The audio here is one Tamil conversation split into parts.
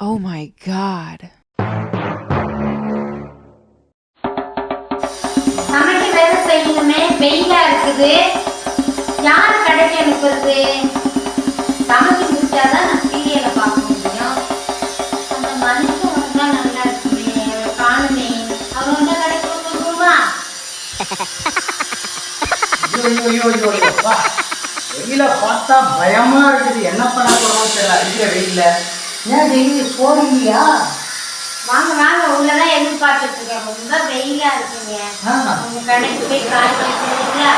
Oh my God. சமைக்க வேலை செய்யணுமே, வெயிலா இருக்குது. யார் கடைக்கு அனுப்புறது? சமைச்சு முடிச்சாதான் நான் சீரியலை பார்க்க முடியும். அந்த மனுஷன் வந்தா நல்லா இருக்குமே, காணுமே. அவர் வந்தா கடைக்கு கொடுத்துருவா. வெயில பார்த்தா பயமா இருக்குது. என்ன பண்ண போறோம் தெரியல. அடிக்கிற வெயில்ல ஏன் டெய்லி போறீங்களா? வாங்க வாங்க, உள்ளதான் எதிர்பார்த்துட்டு இருக்கேன். ரொம்ப வெயிலா இருக்குங்க. உங்க கடைக்கு போய் காய் வாங்கிக்கிறீங்களா?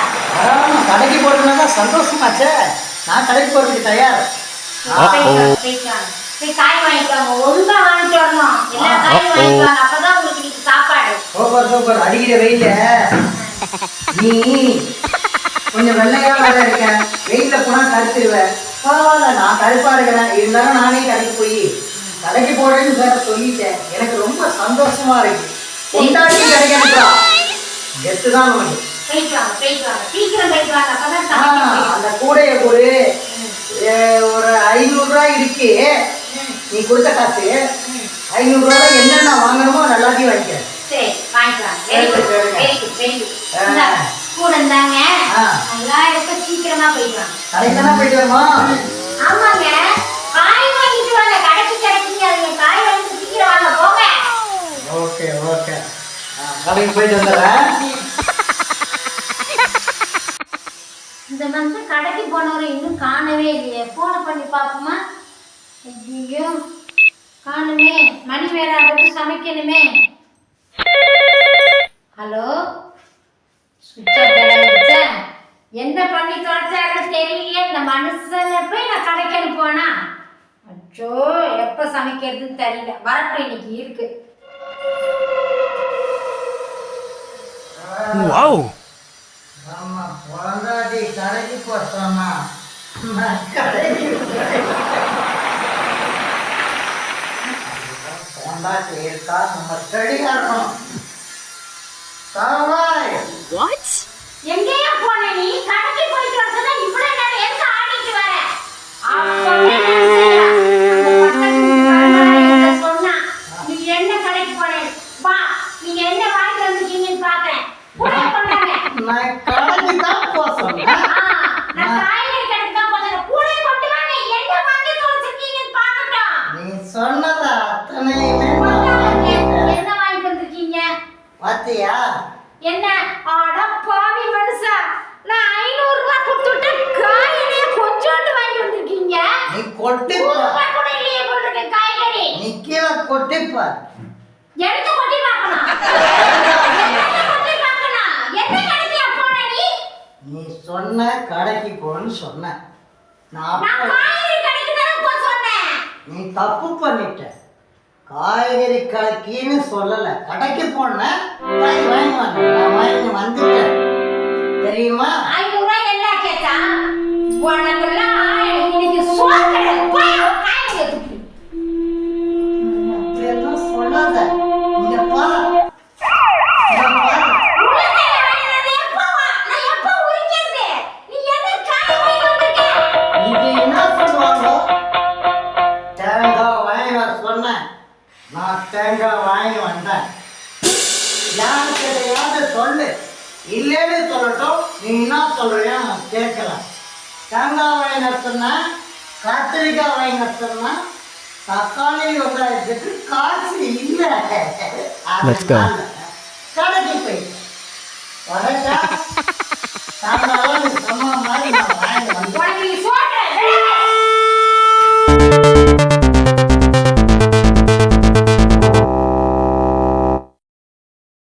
கடைக்கு போறதுனால சந்தோஷமாச்சே. நான் கடைக்கு போறதுக்கு தயார். போய் காய் வாங்கிக்கோங்க. ஒழுங்கா வாங்கிட்டு வரணும். எல்லா காயும் வாங்கிக்குவாங்க. அப்பதான் உங்களுக்கு இன்னைக்கு சாப்பாடு. Super super. அடிக்கிற வெயில நீ கொஞ்சம் வெள்ளையா வேற இருக்க. வெயில போனா கருத்துருவேன். பரவாயில்ல, நான் கருப்பா இருக்கிறேன். இருந்தாலும் நானே கடைக்கு போய் கடைக்கு போறேன்னு வேற சொல்லிட்டேன். எனக்கு ரொம்ப சந்தோஷமா இருக்கு. கொண்டாடி கிடைக்கிறா கெத்து தான் நமக்கு. சீக்கிரம் போயிட்டு வாங்க. அப்பதான் அந்த கூடைய ஒரு 500 ரூபாய் இருக்கு. நீ கொடுத்த காசு 500 ரூபாய் என்னென்ன வாங்கணுமோ எல்லாத்தையும் வாங்கிக்கிறேன். சரி, வாங்கிக்கலாம். கூட இருந்தாங்க. நல்லா இருக்க. சீக்கிரமா போயிட்டு வாங்க. கடைக்கு தானே போயிட்டு வருமா? ஆமாங்க, காய் வாங்கிட்டு வாங்க. கடைக்கு கிடைக்குங்க. காய் வாங்கிட்டு சீக்கிரம் வாங்க. போங்க. Okay okay. கடைக்கு போயிட்டு வந்துடுறேன். இந்த மனுஷன் கடைக்கு போனவரை இன்னும் காணவே இல்லையே. போனை பண்ணி பார்ப்போமா? ஐயோ, காணுமே. மணி வேற ஆகுது, சமைக்கணுமே. ஹலோ, சுவிட்ச் ஆஃப் ஆயிடுச்சா? என்ன பண்ணி தொலைச்சாருன்னு தெரியலையே. இந்த மனுஷனை போய் நான் கடைக்கு அனுப்புவேனா? அச்சோ, எப்போ சமைக்கிறதுன்னு தெரியல. வரட்டும், இன்னைக்கு இருக்கு. Wow. ஆமா, பொண்டாட்டி கடைக்கு போறோமா? பொண்டாட்டி இருக்கா, நம்ம ரெடியா இருக்கணும். What? எங்கேயா போன நீ? கடைக்கு போயிட்டு வரதா இவ்வளவு நேரம் எங்க ஆடிட்டு வர? சொன்னா நீ என்ன கடைக்கு போன? வா, நீங்க என்ன வாங்கி வந்திருக்கீங்கன்னு பாக்குறேன். கூட கொண்டாங்க. நான் கடைக்கு தான் போக சொன்னேன். நான் காய்கறி கடைக்கு தான் போறேன். கூட கொண்டு வாங்க. என்ன வாங்கி வச்சிருக்கீங்கன்னு பாக்கட்டும். நீ சொன்னதா அத்தனையுமே என்ன வாங்கி வந்திருக்கீங்க? பாத்தியா? என்ன ஆட பாவி மனுஷா, நான் 500 ரூபாய் கொடுத்துட்டு காய்கறிய கொஞ்சோண்டு வாங்கி வந்திருக்கீங்க. நீ கொட்டி ரூபாய் கூட இல்லையே போட்டுருக்க காய்கறி. நீ கீழே கொட்டிப்பா. எடுத்து கொட்டி பார்க்கணும். என்ன கடைக்கு போன நீ? நீ சொன்ன கடைக்கு போன்னு சொன்ன. நான் காய்கறி கடைக்கு தான் போ சொன்னேன். நீ தப்பு பண்ணிட்ட. காய்கறி கடைக்குன்னு சொல்லல, கடைக்கு போன. காய் வாங்கி வந்த. நான் வாங்கி வந்துட்டேன். தெரியுமா? 500 ரூபாய் எல்லாம் கேட்டா உனக்கெல்லாம் இன்னைக்கு சோறு கிடையாது. போய் காய்கறி எடுத்து. அப்படியெல்லாம் சொல்லாத. இங்க பாரு. தேங்காய் வாங்கி வந்தேன். யார் கிடையாது சொல்லு. இல்லைன்னு சொல்லட்டும். நீ என்ன சொல்றியா கேட்கலாம். தேங்காய் வாங்கி சொன்னா, கத்திரிக்காய் வாங்கி சொன்னா, தக்காளி வெங்காயத்துக்கு காசு இல்லை. கடைக்கு போய் வரட்டா?